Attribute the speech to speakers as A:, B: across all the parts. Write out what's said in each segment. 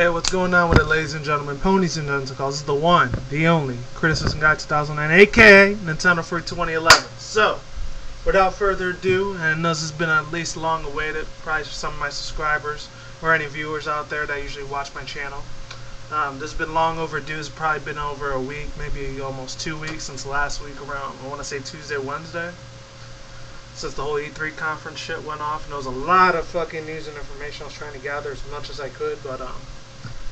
A: Hey, what's going on with it, ladies and gentlemen? Ponies and gentlecolts. This is the one, the only Criticism Guy 2009, aka Nintendofreak2011. So, without further ado, and this has been at least long awaited, probably for some of my subscribers or any viewers out there that usually watch my channel. This has been long overdue. It's probably been over a week, maybe almost 2 weeks since last week around, I want to say Tuesday, Wednesday. Since the whole E3 conference shit went off, and there was a lot of fucking news and information I was trying to gather as much as I could, but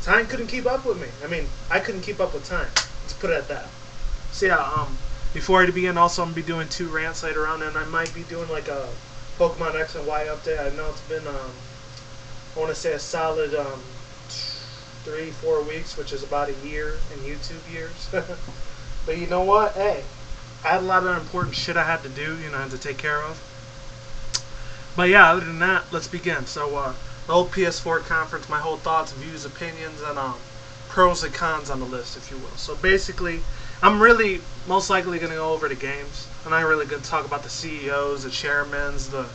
A: time couldn't keep up with me. I mean, I couldn't keep up with time. Let's put it at that. So yeah, before I begin, also I'm gonna be doing 2 rants later on, and I might be doing like a Pokemon X and Y update. I know it's been I want to say a solid 3-4 weeks, which is about a year in YouTube years. But you know what? Hey, I had a lot of important shit I had to do, I had to take care of. But yeah, other than that, let's begin. So the whole PS4 conference, my whole thoughts, views, opinions, and pros and cons on the list, if you will. So basically, I'm really most likely going to go over the games. I'm not really going to talk about the CEOs, the chairmans, the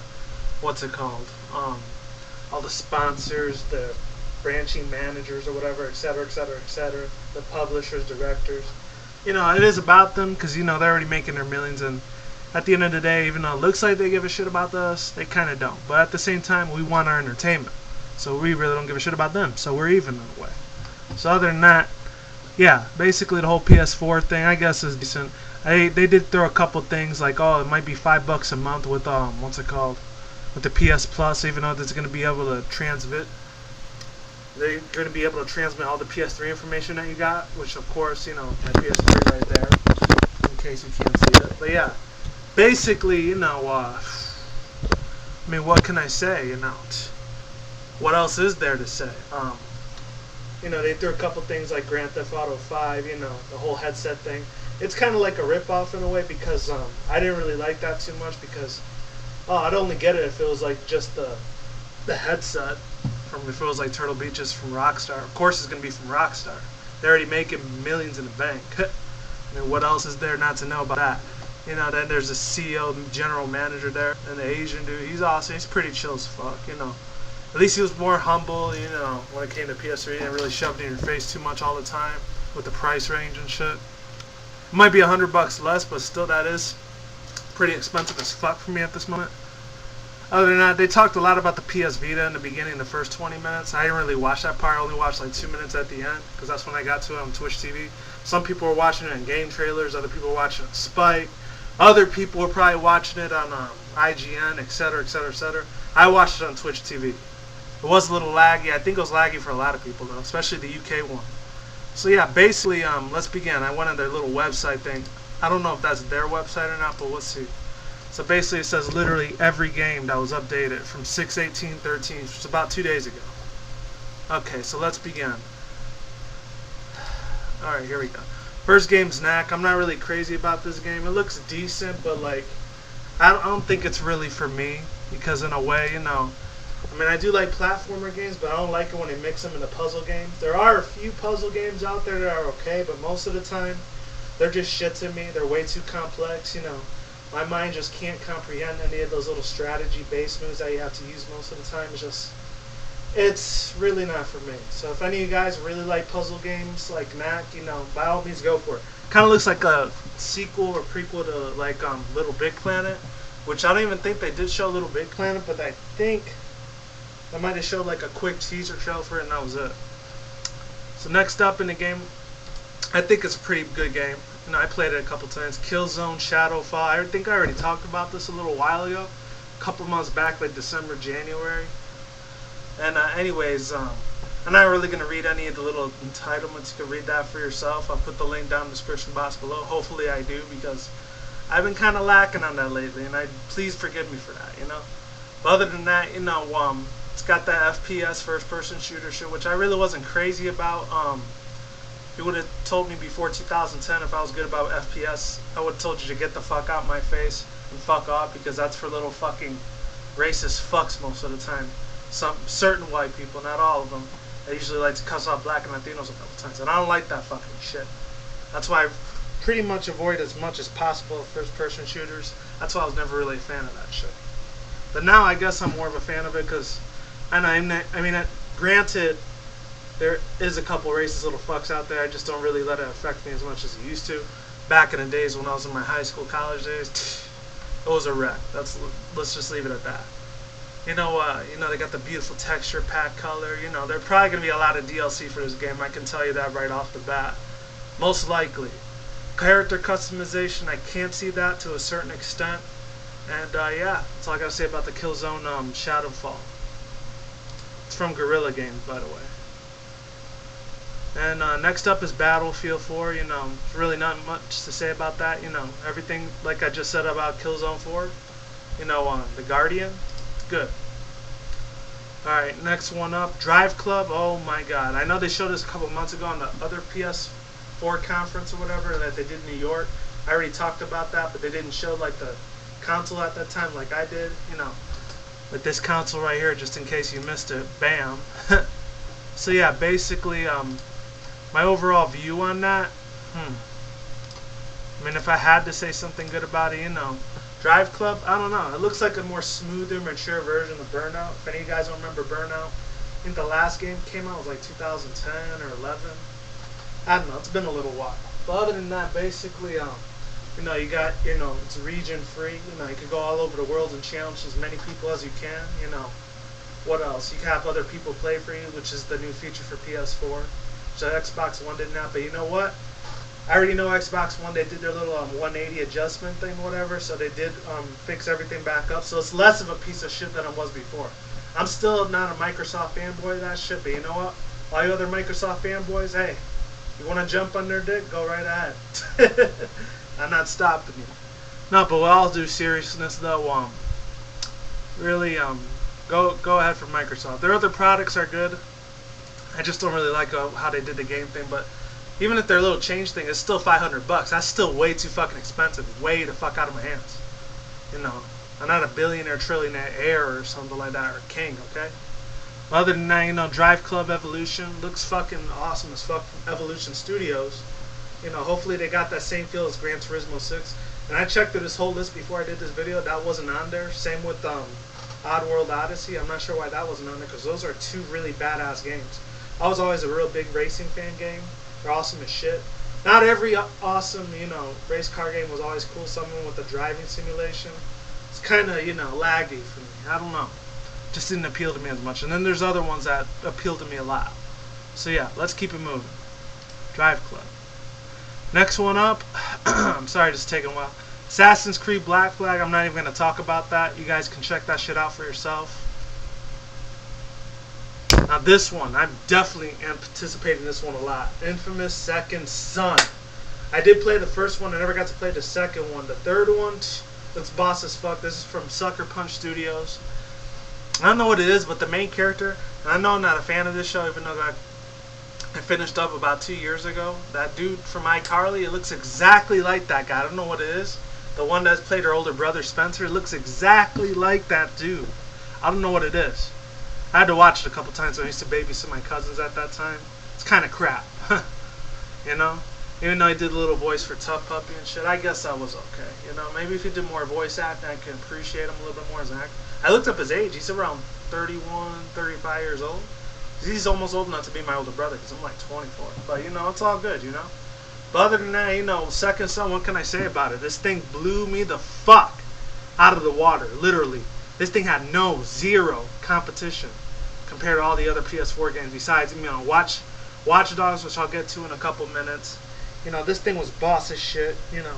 A: all the sponsors, the branching managers or whatever, etc., etc., etc., the publishers, directors. It is about them because they're already making their millions, and at the end of the day, even though it looks like they give a shit about us, they kind of don't. But at the same time, we want our entertainment, so we really don't give a shit about them. So we're even in a way. So other than that, yeah, basically the whole PS4 thing, I guess, is decent. They did throw a couple things like, oh, it might be $5 a month with with the PS Plus, even though it's going to be able to transmit. They're going to be able to transmit all the PS3 information that you got, which of course, my PS3 right there, in case you can't see it. But yeah, basically, I mean, what can I say, what else is there to say? They threw a couple things like Grand Theft Auto 5, the whole headset thing. It's kind of like a rip-off in a way, because I didn't really like that too much, because I'd only get it if it was like just the headset. If it was like Turtle Beaches from Rockstar. Of course it's going to be from Rockstar. They're already making millions in the bank. I mean, what else is there not to know about that? Then there's the CEO, general manager there, and the Asian dude. He's awesome. He's pretty chill as fuck, At least he was more humble, when it came to PS3. He didn't really shove it in your face too much all the time with the price range and shit. It might be $100 less, but still that is pretty expensive as fuck for me at this moment. Other than that, they talked a lot about the PS Vita in the beginning, the first 20 minutes. I didn't really watch that part. I only watched like 2 minutes at the end, because that's when I got to it on Twitch TV. Some people were watching it in game trailers. Other people were watching it on Spike. Other people were probably watching it on IGN, etc., etc., etc. I watched it on Twitch TV. It was a little laggy. I think it was laggy for a lot of people, though, especially the UK one. So yeah, basically, let's begin. I went on their little website thing. I don't know if that's their website or not, but let's see. So basically it says literally every game that was updated from 6/18/13, which was about 2 days ago. Okay, so let's begin. Alright, here we go. First game's Knack. I'm not really crazy about this game. It looks decent, but like, I don't think it's really for me, because in a way, I mean, I do like platformer games, but I don't like it when they mix them into puzzle games. There are a few puzzle games out there that are okay, but most of the time, they're just shit to me. They're way too complex, My mind just can't comprehend any of those little strategy-based moves that you have to use most of the time. It's really not for me. So if any of you guys really like puzzle games like Knack, by all means go for it. Kind of looks like a sequel or prequel to like Little Big Planet, which I don't even think they did show Little Big Planet, but I think they might have showed like a quick teaser trailer for it, and that was it. So next up in the game, I think it's a pretty good game. I played it a couple times. Killzone Shadowfall. I think I already talked about this a little while ago. A couple months back, like December, January. And anyways, I'm not really going to read any of the little entitlements. You can read that for yourself. I'll put the link down in the description box below. Hopefully I do, because I've been kind of lacking on that lately. And please forgive me for that, But other than that, it's got that FPS first-person shooter shit, which I really wasn't crazy about. If you would have told me before 2010 if I was good about FPS, I would have told you to get the fuck out my face and fuck off, because that's for little fucking racist fucks most of the time. Some certain white people, not all of them. They usually like to cuss out black and Latinos a couple times, and I don't like that fucking shit. That's why I pretty much avoid as much as possible first-person shooters. That's why I was never really a fan of that shit. But now I guess I'm more of a fan of it, because, I mean, granted, There is a couple racist little fucks out there. I just don't really let it affect me as much as it used to. Back in the days when I was in my high school, college days, it was a wreck. Let's just leave it at that. You know, they got the beautiful texture pack color. You know, there's probably gonna be a lot of DLC for this game. I can tell you that right off the bat. Most likely. Character customization, I can't see that to a certain extent. And yeah, that's all I gotta say about the Killzone Shadowfall. It's from Guerrilla Games, by the way. And next up is Battlefield 4. You know, there's really not much to say about that. You know, everything like I just said about Killzone 4. You know, the Guardian, it's good. Alright, next one up, Drive Club. Oh my god, I know they showed this a couple months ago on the other PS4 conference or whatever that they did in New York. I already talked about that, but they didn't show like the console at that time like I did. You know, with this console right here, just in case you missed it. Bam. So yeah, basically, my overall view on that, I mean, if I had to say something good about it, you know, Drive Club, I don't know. It looks like a more smoother, mature version of Burnout. If any of you guys don't remember Burnout, I think the last game came out was like 2010 or 11. I don't know. It's been a little while. But other than that, basically, you know, you got, you know, it's region free. You know, you can go all over the world and challenge as many people as you can. You know, what else? You can have other people play for you, which is the new feature for PS4. So Xbox One didn't have, but you know what? I already know Xbox One, they did their little 180 adjustment thing, whatever, so they did fix everything back up, so it's less of a piece of shit than it was before. I'm still not a Microsoft fanboy of that shit, but you know what? All you other Microsoft fanboys, hey, you want to jump on their dick, go right ahead. I'm not stopping you. No, but with all due seriousness though, really, go ahead for Microsoft. Their other products are good. I just don't really like how they did the game thing, but even if their little change thing is still $500, that's still way too fucking expensive. Way the fuck out of my hands. You know, I'm not a billionaire, trillionaire heir or something like that, or king, okay? But other than that, you know, Drive Club Evolution looks fucking awesome as fuck from Evolution Studios. You know, hopefully they got that same feel as Gran Turismo 6. And I checked through this whole list before I did this video. That wasn't on there. Same with Oddworld Odyssey. I'm not sure why that wasn't on there, because those are two really badass games. I was always a real big racing fan game. They're awesome as shit. Not every awesome, you know, race car game was always cool. Some of them with the driving simulation, it's kind of, you know, laggy for me. I don't know. Just didn't appeal to me as much. And then there's other ones that appeal to me a lot. So yeah, let's keep it moving. Drive Club. Next one up, I'm sorry, just taking a while. Assassin's Creed Black Flag. I'm not even going to talk about that. You guys can check that shit out for yourself. Now this one, I'm definitely anticipating this one a lot. Infamous Second Son. I did play the first one. I never got to play the second one. The third one, it's boss as fuck. This is from Sucker Punch Studios. I don't know what it is, but the main character, and I know I'm not a fan of this show, even though I finished up about 2 years ago. That dude from iCarly, it looks exactly like that guy. I don't know what it is. The one that's played her older brother Spencer, it looks exactly like that dude. I don't know what it is. I had to watch it a couple times when I used to babysit my cousins at that time. It's kind of crap. You know? Even though I did a little voice for Tough Puppy and shit, I guess that was okay. You know, maybe if he did more voice acting, I could appreciate him a little bit more as an actor. I looked up his age. He's around 31, 35 years old. He's almost old enough to be my older brother, because I'm like 24. But, you know, it's all good, you know? But other than that, you know, Second Son, what can I say about it? This thing blew me the fuck out of the water, literally. This thing had zero competition compared to all the other PS4 games. Besides, you know, Watch Dogs, which I'll get to in a couple minutes. You know, this thing was boss as shit. You know,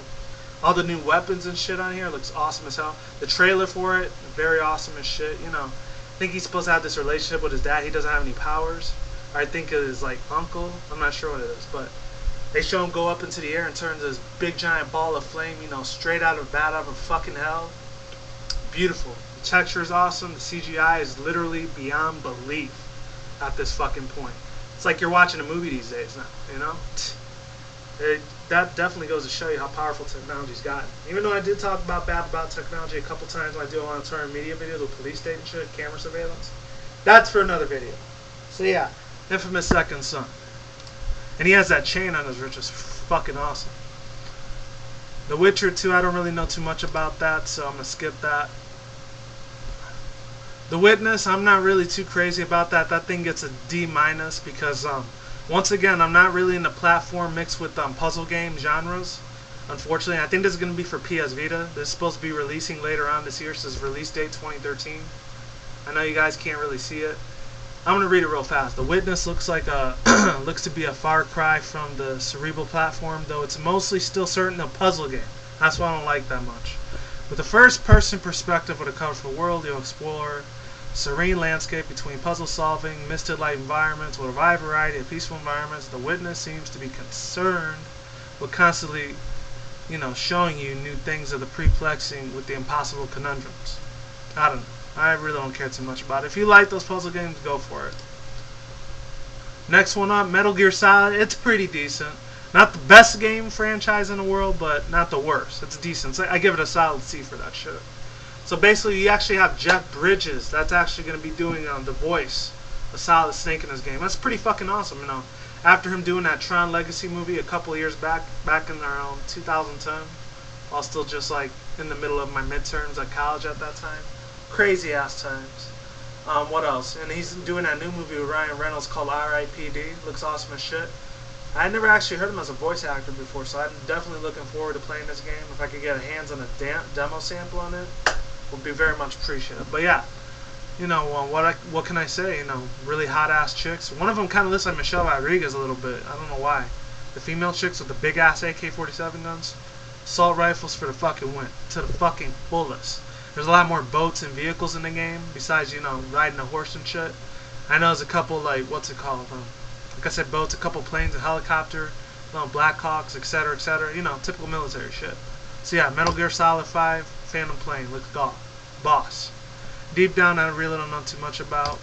A: all the new weapons and shit on here looks awesome as hell. The trailer for it, very awesome as shit. You know, I think he's supposed to have this relationship with his dad. He doesn't have any powers. Or I think it is like uncle. I'm not sure what it is, but they show him go up into the air and turn into this big giant ball of flame. You know, straight out of fucking hell. Beautiful. The texture is awesome. The CGI is literally beyond belief at this fucking point. It's like you're watching a movie these days now, you know? That definitely goes to show you how powerful technology's gotten. Even though I did talk bad about technology a couple times when I do it on a turn media video, the police state and shit, camera surveillance. That's for another video. So yeah, Infamous Second Son. And he has that chain on his wrist, which is fucking awesome. The Witcher 2, I don't really know too much about that, so I'm going to skip that. The Witness, I'm not really too crazy about that. That thing gets a D- because once again, I'm not really into platform mixed with puzzle game genres. Unfortunately, I think this is going to be for PS Vita. This is supposed to be releasing later on this year. It says release date 2013. I know you guys can't really see it. I'm going to read it real fast. The Witness looks like looks to be a far cry from the cerebral platform, though it's mostly still certain a puzzle game. That's why I don't like that much. With a first-person perspective with a colorful world, you'll explore serene landscape between puzzle solving, misted light environments with a wide variety of peaceful environments. The Witness seems to be concerned with constantly, showing you new things of the perplexing with the impossible conundrums. I don't know. I really don't care too much about it. If you like those puzzle games, go for it. Next one up, Metal Gear Solid. It's pretty decent. Not the best game franchise in the world, but not the worst. It's decent. I give it a solid C for that shit. So basically, you actually have Jeff Bridges. That's actually going to be doing the voice of Solid Snake in this game. That's pretty fucking awesome, After him doing that Tron Legacy movie a couple of years back in around 2010, while still just like in the middle of my midterms at college at that time. Crazy ass times. What else? And he's doing that new movie with Ryan Reynolds called R.I.P.D. Looks awesome as shit. I never actually heard him as a voice actor before, so I'm definitely looking forward to playing this game. If I could get hands on a demo sample on it, would be very much appreciated. But yeah, what can I say? Really hot ass chicks. One of them kind of looks like Michelle Rodriguez a little bit. I don't know why. The female chicks with the big ass AK-47 guns, assault rifles for the fucking win, to the fucking fullest. There's a lot more boats and vehicles in the game besides riding a horse and shit. I know there's a couple like like I said, boats, a couple planes, a helicopter, Blackhawks, etc., etc. Typical military shit. So yeah, Metal Gear Solid 5, Phantom Plane, looks boss. Deep Down, I really don't know too much about.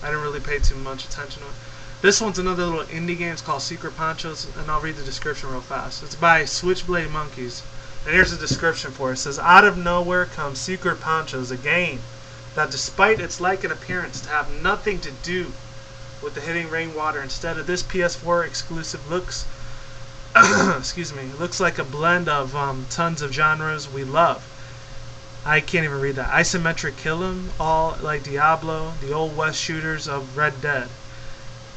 A: I didn't really pay too much attention to it. This one's another little indie game. It's called Secret Ponchos, and I'll read the description real fast. It's by Switchblade Monkeys, and here's the description for it. It says, out of nowhere comes Secret Ponchos, a game that, despite its like and appearance to have nothing to do with the hitting rainwater, instead of this PS4 exclusive looks looks like a blend of tons of genres we love. I can't even read that. Isometric killing, all like Diablo, the old west shooters of Red Dead,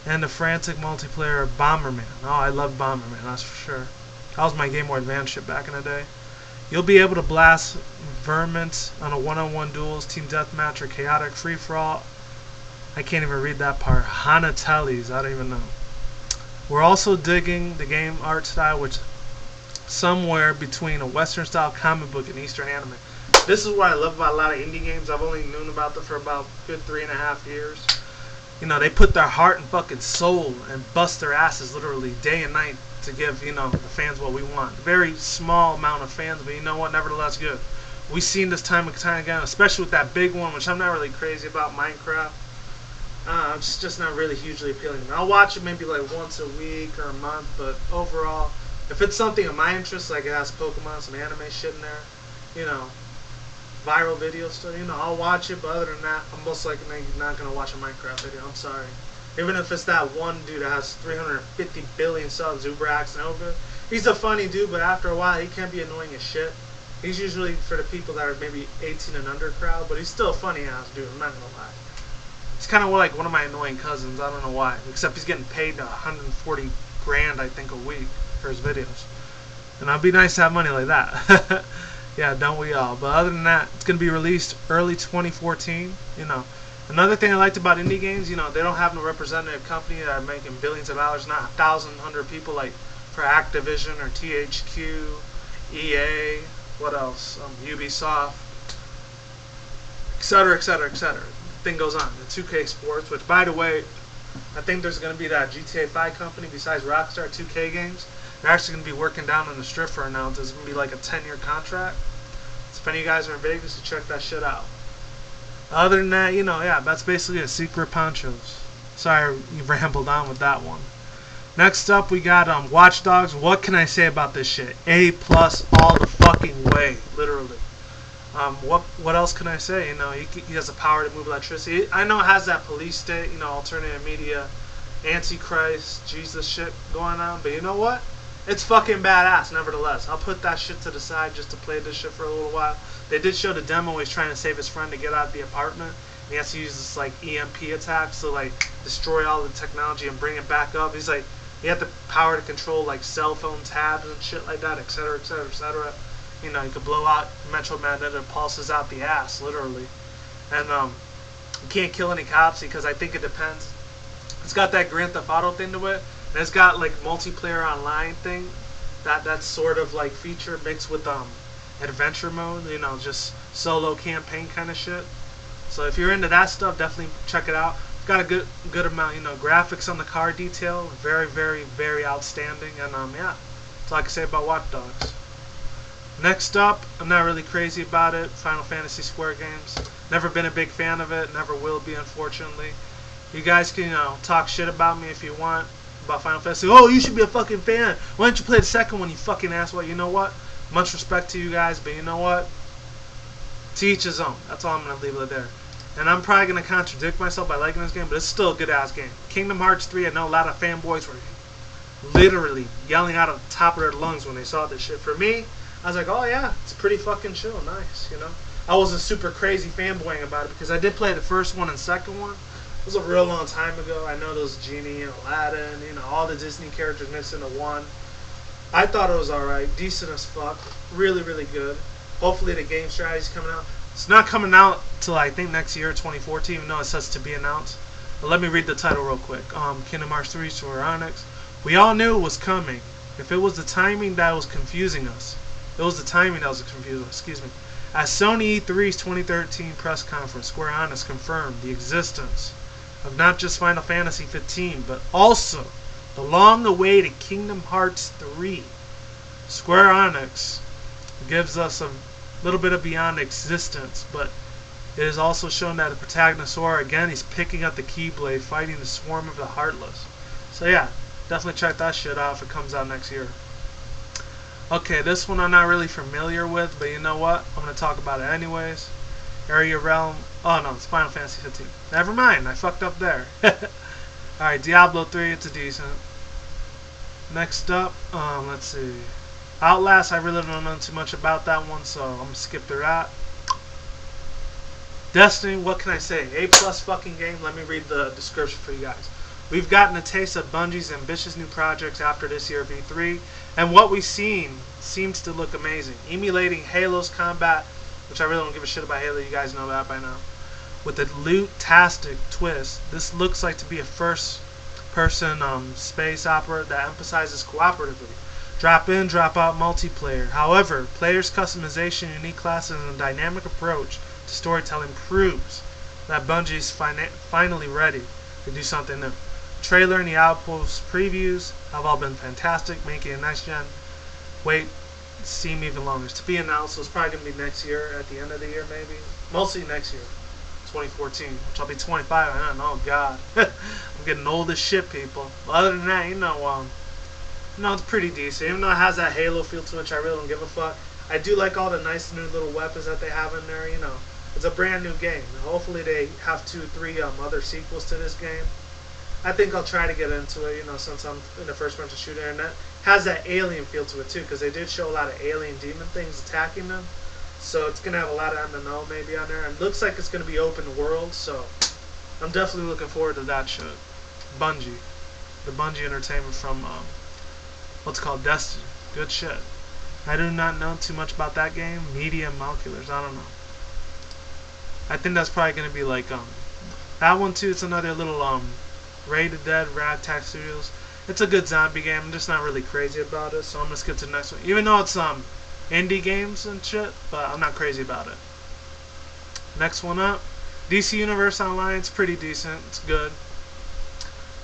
A: and the frantic multiplayer of Bomberman. Oh, I love Bomberman, that's for sure. That was my Game Boy Advance shit back in the day. You'll be able to blast vermins on a one-on-one duels, team deathmatch, or chaotic free-for-all. I can't even read that part. Hanatelis, I don't even know. We're also digging the game art style, which somewhere between a Western style comic book and Eastern anime. This is what I love about a lot of indie games. I've only known about them for about good 3.5 years. They put their heart and fucking soul and bust their asses literally day and night to give, the fans what we want. Very small amount of fans, but you know what, nevertheless good. We've seen this time and time again, especially with that big one, which I'm not really crazy about, Minecraft. It's just not really hugely appealing to me. I'll watch it maybe like once a week or a month, but overall, if it's something of my interest, like it has Pokemon, some anime shit in there, viral videos still, I'll watch it, but other than that, I'm most likely not going to watch a Minecraft video. I'm sorry. Even if it's that one dude that has 350 billion subs, Ubrax Nova. He's a funny dude, but after a while, he can be annoying as shit. He's usually for the people that are maybe 18 and under crowd, but he's still a funny ass dude, I'm not going to lie. He's kind of like one of my annoying cousins. I don't know why. Except he's getting paid 140 grand, I think, a week for his videos. And it'd be nice to have money like that. Yeah, don't we all? But other than that, it's going to be released early 2014. Another thing I liked about indie games, they don't have no representative company that are making billions of dollars, not 1,100 people like for Activision or THQ, EA, what else? Ubisoft, etc., etc., etc. Thing goes on. The 2K Sports, which by the way, I think there's going to be that GTA 5 company besides Rockstar 2K games. They're actually going to be working down on the strip for announced. It's going to be like a 10-year contract. So if any of you guys are in Vegas, you check that shit out. Other than that, yeah, that's basically a Secret Ponchos. Sorry, you rambled on with that one. Next up, we got Watch Dogs. What can I say about this shit? A+ all the fucking way, literally. What else can I say? He has the power to move electricity. I know it has that police state, alternative media, Antichrist, Jesus shit going on. But you know what? It's fucking badass, nevertheless. I'll put that shit to the side just to play this shit for a little while. They did show the demo where he's trying to save his friend to get out of the apartment. And he has to use this like EMP attacks to like destroy all the technology and bring it back up. He's like, he had the power to control like cell phone tabs and shit like that, etc., etc., etc. You know, you could blow out electromagnetic pulses out the ass, literally. And you can't kill any cops because I think it depends. It's got that Grand Theft Auto thing to it, and it's got like multiplayer online thing. That's sort of like feature mixed with adventure mode. You know, just solo campaign kind of shit. So if you're into that stuff, definitely check it out. It's got a good amount, you know, graphics on the car detail, very, very, very outstanding. And yeah, that's all I can say about Watch Dogs. Next up, I'm not really crazy about it. Final Fantasy Square games. Never been a big fan of it. Never will be, unfortunately. You guys can, you know, talk shit about me if you want about Final Fantasy. Oh, you should be a fucking fan. Why don't you play the second one, you fucking asshole? You know what? Much respect to you guys, but you know what? To each his own. That's all I'm going to leave it there. And I'm probably going to contradict myself by liking this game, but it's still a good-ass game. Kingdom Hearts 3, I know a lot of fanboys were literally yelling out of the top of their lungs when they saw this shit. For me, I was like, oh yeah, it's pretty fucking chill, nice, you know. I wasn't super crazy fanboying about it because I did play the first one and second one. It was a real long time ago. I know those Genie and Aladdin, you know, all the Disney characters mixed into one. I thought it was alright, decent as fuck, really, really good. Hopefully the game strategy's coming out. It's not coming out till I think next year, 2014, even though it says to be announced. But let me read the title real quick. Kingdom Hearts 3 Square Enix. We all knew it was coming. If it was the timing that was confusing us. It was the timing that was confusing us, excuse me. At Sony E3's 2013 press conference, Square Enix confirmed the existence of not just Final Fantasy 15, but also the long-awaited Kingdom Hearts 3. Square Enix gives us a little bit of beyond existence, but it is also shown that the protagonist Sora, again, he's picking up the Keyblade, fighting the swarm of the Heartless. So yeah, definitely check that shit out if it comes out next year. Okay, this one I'm not really familiar with, but you know what? I'm going to talk about it anyways. Area Realm. Oh no, it's Final Fantasy 15. Never mind, I fucked up there. Alright, Diablo 3, it's a decent. Next up, let's see. Outlast, I really don't know too much about that one, so I'm going to skip through that. Destiny, what can I say? A+ fucking game. Let me read the description for you guys. We've gotten a taste of Bungie's ambitious new projects after this year of E3, and what we've seen seems to look amazing. Emulating Halo's combat, which I really don't give a shit about Halo, you guys know that by now. With a loot-tastic twist, this looks like to be a first-person space opera that emphasizes cooperatively. Drop in, drop out multiplayer. However, players' customization, unique classes, and a dynamic approach to storytelling proves that Bungie is finally ready to do something new. Trailer and the Outpost previews have all been fantastic, making a next gen wait seem even longer. It's to be announced, so it's probably going to be next year, at the end of the year maybe. Mostly next year, 2014, which I'll be 25. I don't know, God. I'm getting old as shit, people. But other than that, you know, it's pretty decent. Even though it has that Halo feel to it, which I really don't give a fuck. I do like all the nice new little weapons that they have in there, you know. It's a brand new game. Hopefully they have 2 or 3 other sequels to this game. I think I'll try to get into it, you know, since I'm in the first-person shooter, and that has that alien feel to it too, because they did show a lot of alien demon things attacking them. So it's gonna have a lot of MMO maybe on there, and it looks like it's gonna be open world. So I'm definitely looking forward to that shit. Bungie, the Bungie Entertainment from what's called Destiny. Good shit. I do not know too much about that game. Media Moleculars, I don't know. I think that's probably gonna be like that one too. It's another little Rated Dead, Ragtag Studios. It's a good zombie game. I'm just not really crazy about it, so I'm gonna skip to the next one. Even though it's indie games and shit, but I'm not crazy about it. Next one up, DC Universe Online. It's pretty decent. It's good.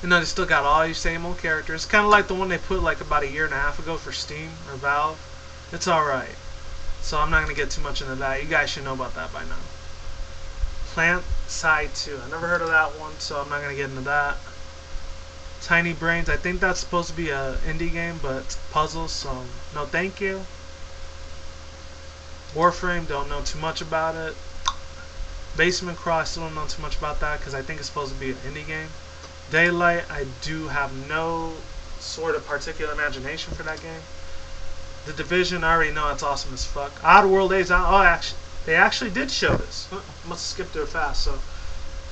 A: You know, they still got all your same old characters. Kind of like the one they put like about a year and a half ago for Steam or Valve. It's alright. So I'm not gonna get too much into that. You guys should know about that by now. Plant Side 2. I never heard of that one, so I'm not gonna get into that. Tiny Brains, I think that's supposed to be a indie game, but it's puzzles, so no thank you. Warframe, don't know too much about it. Basement Crawl, I still don't know too much about that because I think it's supposed to be an indie game. Daylight, I do have no sort of particular imagination for that game. The Division, I already know it's awesome as fuck. Oddworld Odyssey, oh, they actually did show this. Must have skipped through it fast. So,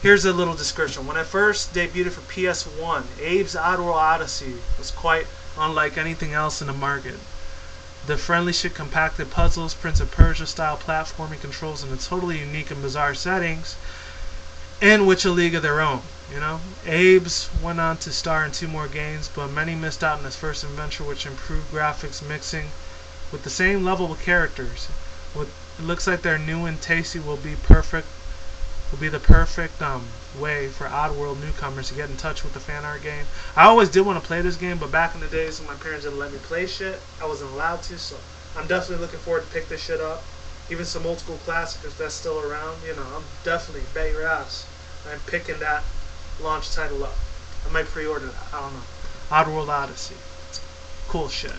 A: Here's a little description. When it first debuted for PS1, Abe's Oddworld Odyssey was quite unlike anything else in the market. The friendly shit compacted puzzles, Prince of Persia style platforming controls in a totally unique and bizarre settings, in which a league of their own. You know, Abe's went on to star in 2 more games, but many missed out on his first adventure, which improved graphics mixing with the same level of characters. It looks like their new and tasty will be the perfect way for Oddworld newcomers to get in touch with the fan art game. I always did want to play this game, but back in the days when my parents didn't let me play shit, I wasn't allowed to, so I'm definitely looking forward to pick this shit up. Even some old school classics that's still around, you know, I'm definitely, bet your ass, I'm picking that launch title up. I might pre-order that, I don't know. Oddworld Odyssey. Cool shit.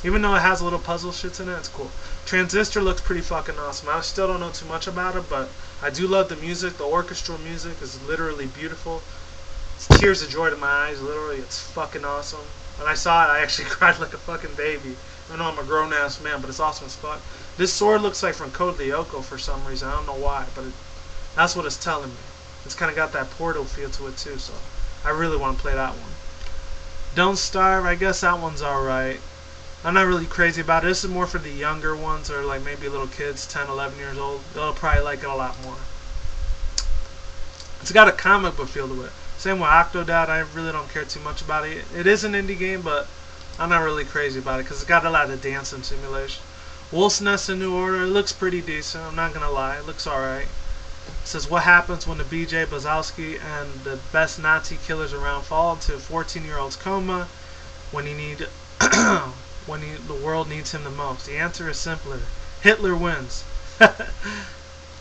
A: Even though it has little puzzle shits in it, it's cool. Transistor looks pretty fucking awesome. I still don't know too much about it, but I do love the music. The orchestral music is literally beautiful. It's tears of joy to my eyes, literally. It's fucking awesome. When I saw it, I actually cried like a fucking baby. Even though I'm a grown-ass man, but it's awesome as fuck. This sword looks like from Code Lyoko for some reason. I don't know why, but that's what it's telling me. It's kind of got that Portal feel to it too, so I really want to play that one. Don't Starve, I guess that one's alright. I'm not really crazy about it. This is more for the younger ones, or like maybe little kids, 10, 11 years old. They'll probably like it a lot more. It's got a comic book feel to it. Same with Octodad, I really don't care too much about it. It is an indie game, but I'm not really crazy about it because it's got a lot of dancing simulation. Wolf's Nest in New Order, it looks pretty decent, I'm not gonna lie. It looks alright. It says, what happens when the BJ Blazkowski and the best Nazi killers around fall into a 14-year-old's coma when the world needs him the most? The answer is simpler. Hitler wins.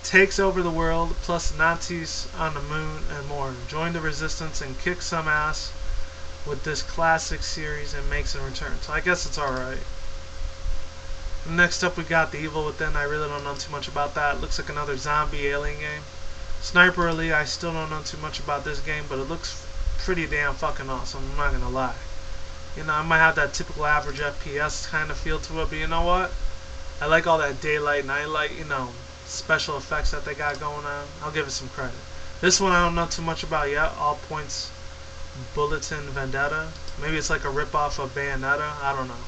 A: Takes over the world, plus Nazis on the moon and more. Join the resistance and kick some ass with this classic series and makes a return. So I guess it's alright. Next up we got The Evil Within. I really don't know too much about that. Looks like another zombie alien game. Sniper Elite, I still don't know too much about this game, but it looks pretty damn fucking awesome, I'm not gonna lie. You know, I might have that typical average FPS kind of feel to it, but you know what? I like all that daylight and I like, you know, special effects that they got going on. I'll give it some credit. This one I don't know too much about yet. All Points Bulletin Vendetta. Maybe it's like a ripoff of Bayonetta. I don't know.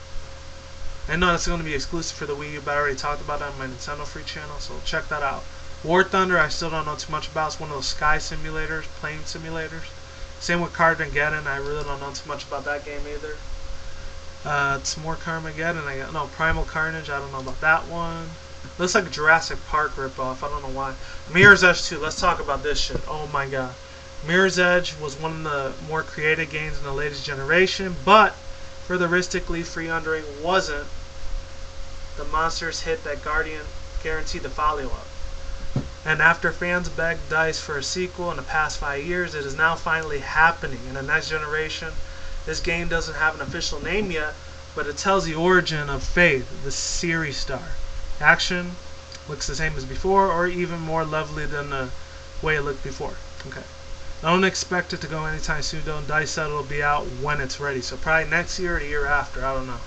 A: I know it's going to be exclusive for the Wii U, but I already talked about that on my Nintendo Freak channel, so check that out. War Thunder, I still don't know too much about. It's one of those sky simulators, plane simulators. Same with Carmageddon, I really don't know too much about that game either. It's more Carmageddon, no, Primal Carnage, I don't know about that one. Looks like a Jurassic Park ripoff, I don't know why. Mirror's Edge 2, let's talk about this shit, oh my god. Mirror's Edge was one of the more creative games in the latest generation, but furtheristically, Free Undering wasn't the monsters hit that Guardian guaranteed the follow-up. And after fans begged DICE for a sequel in the past 5 years, it is now finally happening in the next generation. This game doesn't have an official name yet, but it tells the origin of Faith, the series star. Action looks the same as before, or even more lovely than the way it looked before. Okay. Don't expect it to go anytime soon, though. DICE said it'll be out when it's ready, so probably next year or the year after, I don't know.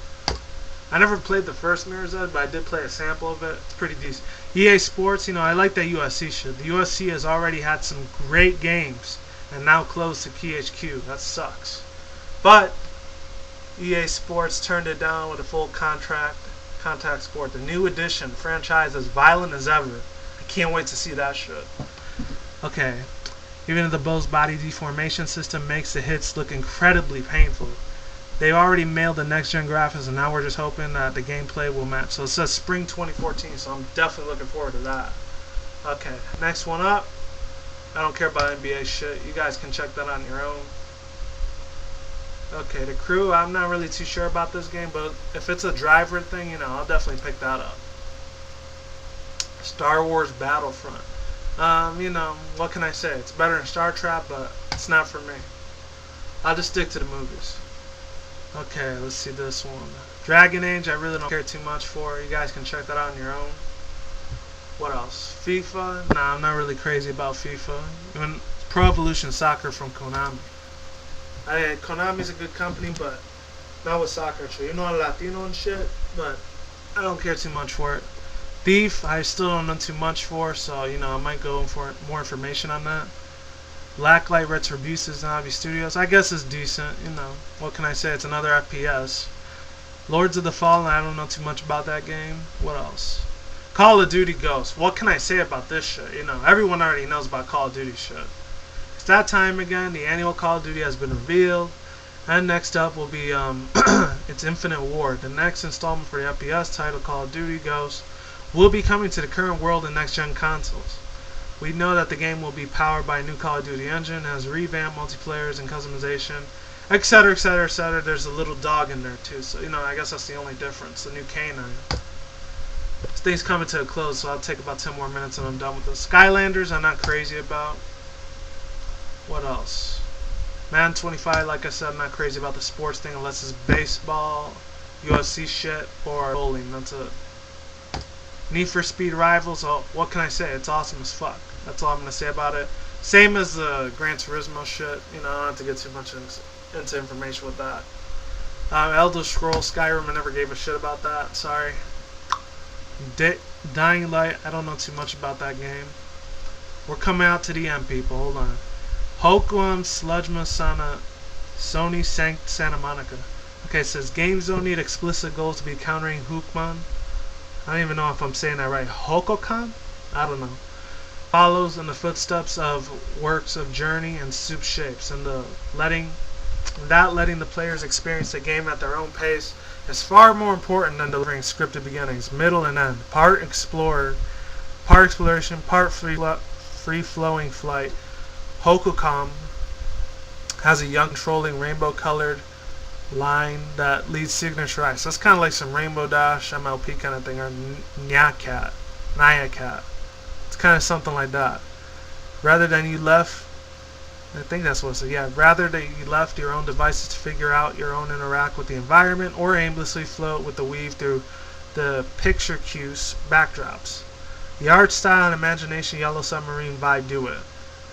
A: I never played the first Mirror's Edge, but I did play a sample of it. It's pretty decent. EA Sports, you know, I like that USC shit. The USC has already had some great games, and now closed to KHQ. That sucks. But EA Sports turned it down with a full contact sport. The new edition, the franchise, as violent as ever. I can't wait to see that shit. Okay. Even if the Bose body deformation system makes the hits look incredibly painful. They've already mailed the next-gen graphics, and now we're just hoping that the gameplay will match. So it says spring 2014, so I'm definitely looking forward to that. Okay, next one up. I don't care about NBA shit. You guys can check that on your own. Okay, The Crew. I'm not really too sure about this game, but if it's a driver thing, you know, I'll definitely pick that up. Star Wars Battlefront. You know, what can I say? It's better than Star Trek, but it's not for me. I'll just stick to the movies. Okay, let's see this one. Dragon Age, I really don't care too much for. You guys can check that out on your own. What else? FIFA? Nah, I'm not really crazy about FIFA. Even Pro Evolution Soccer from Konami. Konami's a good company, but not with soccer. So you know, Latino and shit, but I don't care too much for it. Thief, I still don't know too much for, so you know I might go in for more information on that. Blacklight Retribution's Navi Studios, I guess it's decent. You know, what can I say? It's another FPS. Lords of the Fallen, I don't know too much about that game. What else? Call of Duty Ghosts. What can I say about this shit? You know, everyone already knows about Call of Duty shit. It's that time again. The annual Call of Duty has been revealed. And next up will be it's Infinite War. The next installment for the FPS title Call of Duty Ghosts will be coming to the current world and next-gen consoles. We know that the game will be powered by a new Call of Duty engine, has revamped multiplayers and customization, etc, etc, etc. There's a little dog in there too, so you know, I guess that's the only difference, the new canine. This thing's coming to a close, so I'll take about 10 more minutes and I'm done with this. Skylanders, I'm not crazy about. What else? Madden 25, like I said, I'm not crazy about the sports thing unless it's baseball, UFC shit, or bowling. That's it. Need for Speed Rivals, oh, what can I say? It's awesome as fuck. That's all I'm going to say about it. Same as the Gran Turismo shit. You know, I don't have to get too much into information with that. Elder Scrolls Skyrim, I never gave a shit about that. Sorry. Dying Light, I don't know too much about that game. We're coming out to the end, people. Hold on. Hokum Sludgma Sana Sony Santa Monica. Okay, it says games don't need explicit goals to be countering Hookman. I don't even know if I'm saying that right. Hokokan? I don't know. Follows in the footsteps of works of Journey and Soup Shapes, and letting the players experience the game at their own pace is far more important than delivering scripted beginnings, middle, and end. Part exploration, part free-flowing flight. Hokukom has a young, controlling, rainbow-colored line that leads Signature Ice. That's kind of like some Rainbow Dash MLP kind of thing, or Nyakat. It's kind of something like that. Rather than you left, I think that's what it says. Yeah, rather than you left your own devices to figure out your own interact with the environment, or aimlessly float with the weave through the picture cues backdrops. The art style and imagination Yellow Submarine vibe do it.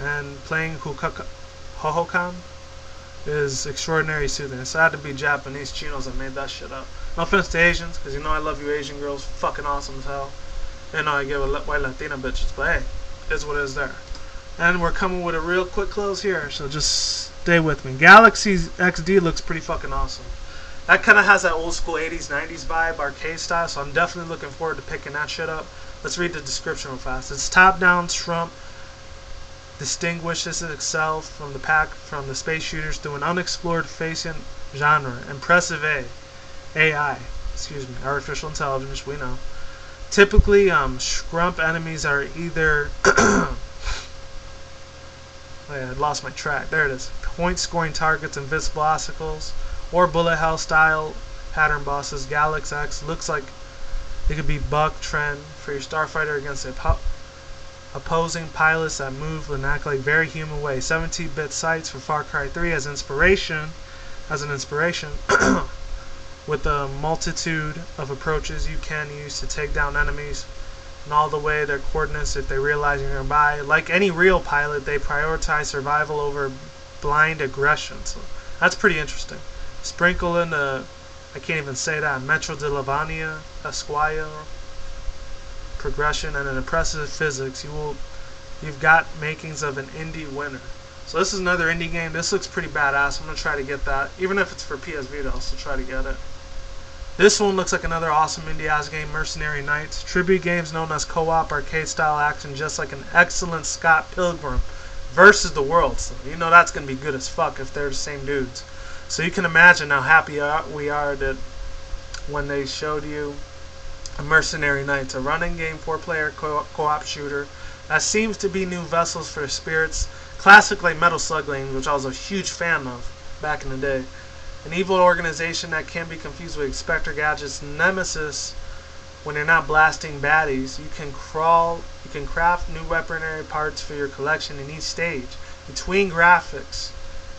A: And playing Hohokam is extraordinary soothing. It's had to be Japanese chinos that made that shit up. No offense to Asians, because you know I love you Asian girls, fucking awesome as hell. You know I give a white Latina bitches, but hey, it's what it is there. And we're coming with a real quick close here, so just stay with me. Galaxy XD looks pretty fucking awesome. That kind of has that old school 80s, 90s vibe, arcade style, so I'm definitely looking forward to picking that shit up. Let's read the description real fast. It's top-down Trump distinguishes itself from the space shooters through an unexplored facing genre. Impressive AI, artificial intelligence, we know. Typically, scrump enemies are either oh yeah, I lost my track. There it is. Point scoring targets, invincible obstacles, or bullet hell style pattern bosses. Galaxy X looks like it could be Buck Trend for your starfighter against opposing pilots that move and act like very human ways. 17-bit sights for Far Cry 3 as an inspiration, with a multitude of approaches you can use to take down enemies, and all the way their coordinates if they realize you're nearby. Like any real pilot, they prioritize survival over blind aggression. So that's pretty interesting. Sprinkle in the, I can't even say that, Metro de Lavania, Esquire, progression, and an impressive physics. You've got makings of an indie winner. So this is another indie game. This looks pretty badass. I'm gonna try to get that, even if it's for PS Vita. I'll still try to get it. This one looks like another awesome indie-ass game, Mercenary Knights. Tribute games known as co-op arcade-style action, just like an excellent Scott Pilgrim versus the world. So you know that's gonna be good as fuck if they're the same dudes. So you can imagine how happy we are that when they showed you Mercenary Knights, a running game 4-player co-op shooter that seems to be new vessels for spirits, classic like Metal Slug games, which I was a huge fan of back in the day. An evil organization that can be confused with Inspector Gadget's nemesis when they're not blasting baddies. You can craft new weaponry parts for your collection in each stage. Between graphics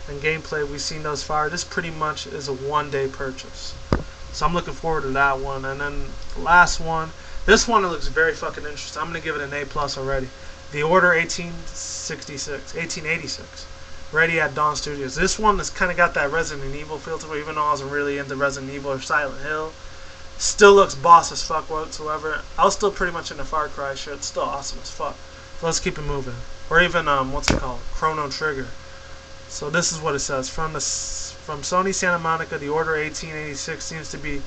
A: and gameplay we've seen thus far, this pretty much is a one-day purchase. So I'm looking forward to that one. And then the last one, this one looks very fucking interesting. I'm going to give it an A+ already. The Order 1886. Ready at Dawn Studios. This one has kind of got that Resident Evil feel to it, even though I wasn't really into Resident Evil or Silent Hill. Still looks boss as fuck whatsoever. I was still pretty much in the Far Cry shit. It's still awesome as fuck. So let's keep it moving. Or even what's it called? Chrono Trigger. So this is what it says from Sony Santa Monica. The Order 1886 seems to be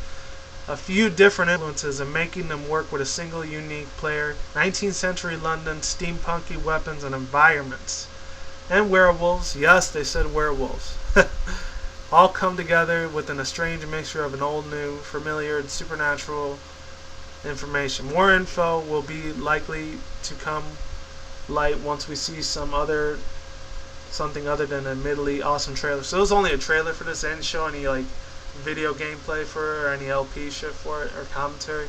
A: a few different influences and making them work with a single unique player. 19th century London, steampunky weapons and environments. And werewolves. Yes, they said werewolves. All come together within a strange mixture of an old, new, familiar, and supernatural information. More info will be likely to come light once we see something other than an admittedly awesome trailer. So it was only a trailer for this. They didn't show any like video gameplay for it or any LP shit for it or commentary.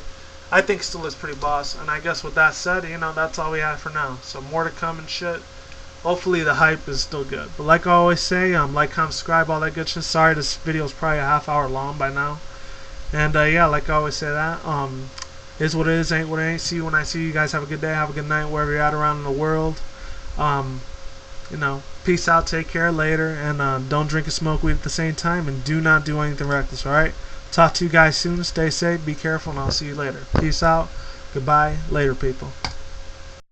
A: I think still looks pretty boss. And I guess with that said, you know, that's all we have for now. So more to come and shit. Hopefully the hype is still good. But like I always say, like, comment, subscribe, all that good shit. Sorry this video is probably a half hour long by now. And yeah, like I always say that. Is what it is, ain't what it ain't. See you when I see you guys. Have a good day, have a good night, wherever you're at around the world. You know, peace out, take care, later, and don't drink and smoke weed at the same time, and do not do anything reckless, alright? Talk to you guys soon, stay safe, be careful, and I'll see you later. Peace out, goodbye, later people.